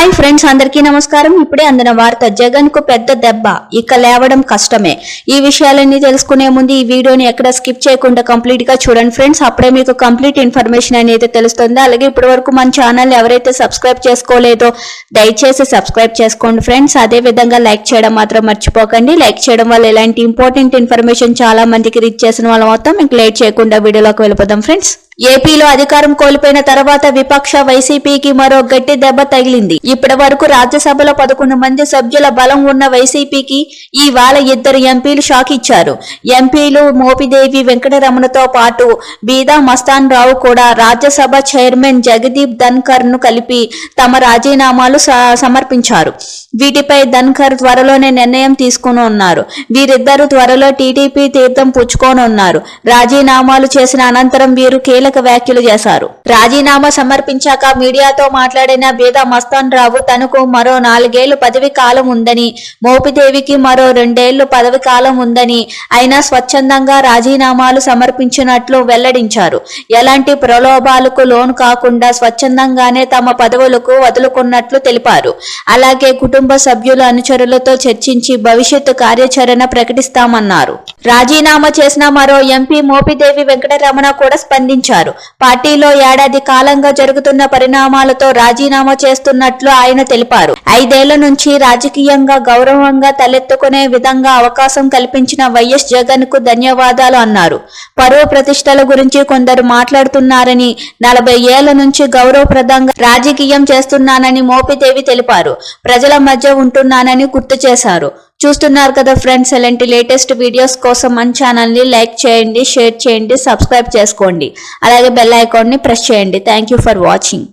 Hi friends, అందరికీ నమస్కారం. ఇప్పుడే అందిన వార్త. జగన్ కు పెద్ద దెబ్బ, ఇక లేవడం కష్టమే. ఈ విషయాలన్నీ తెలుసుకునే ముందు ఈ వీడియోని ఎక్కడ స్కిప్ చేయకుండా కంప్లీట్ గా చూడండి ఫ్రెండ్స్. అప్పుడే మీకు కంప్లీట్ ఇన్ఫర్మేషన్ అనేది తెలుస్తుంది. అలాగే ఇప్పటి వరకు మన ఛానల్ ఎవరైతే సబ్స్క్రైబ్ చేసుకోలేదో దయచేసి సబ్స్క్రైబ్ చేసుకోండి ఫ్రెండ్స్. అదే విధంగా లైక్ చేయడం మాత్రం మర్చిపోకండి. లైక్ చేయడం వల్ల ఇలాంటి ఇంపార్టెంట్ ఇన్ఫర్మేషన్ చాలా మందికి రీచ్ చేసిన వాళ్ళ మొత్తం మీకు లేట్ చేయకుండా వీడియోలోకి వెళ్ళిపోదాం ఫ్రెండ్స్. ఏపీలో అధికారం కోల్పోయిన తర్వాత విపక్ష వైసీపీకి మరో గట్టి దెబ్బ తగిలింది. ఇప్పటి వరకు రాజ్యసభలో 11 మంది సభ్యుల బలం ఉన్న వైసీపీకి ఇవాళ 2 ఎంపీలు షాక్ ఇచ్చారు. ఎంపీలు మోపిదేవి వెంకటరమణతో పాటు బీదా మస్తాన్ రావు కూడా రాజ్యసభ చైర్మన్ జగదీప్ ధన్కర్ ను కలిపి తమ రాజీనామాలు సమర్పించారు. వీటిపై ధన్కర్ త్వరలోనే నిర్ణయం తీసుకోనున్నారు. వీరిద్దరూ త్వరలో టీడీపీ తీర్థం పుచ్చుకోనున్నారు. రాజీనామాలు చేసిన అనంతరం వీరు కీలక వ్యాఖ్యలు చేశారు. రాజీనామా సమర్పించాక మీడియాతో మాట్లాడిన బీదా మస్తాన్ రావు తనకు మరో 4 ఏళ్లు పదవి కాలం ఉందని, మోపిదేవికి మరో 2 ఏళ్లు పదవి కాలం ఉందని, అయినా స్వచ్ఛందంగా రాజీనామాలు సమర్పించినట్లు వెల్లడించారు. ఎలాంటి ప్రలోభాలకు లోను కాకుండా స్వచ్ఛందంగానే తమ పదవులకు వదులుకున్నట్లు తెలిపారు. అలాగే కుటుంబ సభ్యుల అనుచరులతో చర్చించి భవిష్యత్తు కార్యాచరణ ప్రకటిస్తామన్నారు. రాజీనామా చేసిన మరో ఎంపీ మోపిదేవి వెంకటరమణ కూడా స్పందించారు. పార్టీలో ఏడాది కాలంగా జరుగుతున్న పరిణామాలతో రాజీనామా చేస్తున్నట్లు ఆయన తెలిపారు. 5 ఏళ్ల నుంచి రాజకీయంగా గౌరవంగా తలెత్తుకునే విధంగా అవకాశం కల్పించిన వైఎస్ జగన్ కు ధన్యవాదాలు అన్నారు. పరువు ప్రతిష్టల గురించి కొందరు మాట్లాడుతున్నారని, 40 ఏళ్ల నుంచి గౌరవప్రదంగా రాజకీయం చేస్తున్నానని మోపిదేవి తెలిపారు. ప్రజల మధ్య ఉంటున్నానని గుర్తు చేశారు. చూస్తున్నారు కదా ఫ్రెండ్స్, ఇలాంటి లేటెస్ట్ వీడియోస్ కోసం మన ఛానల్ని లైక్ చేయండి, షేర్ చేయండి, సబ్స్క్రైబ్ చేసుకోండి. అలాగే బెల్ ఐకాన్ని ప్రెస్ చేయండి. Thank you for watching.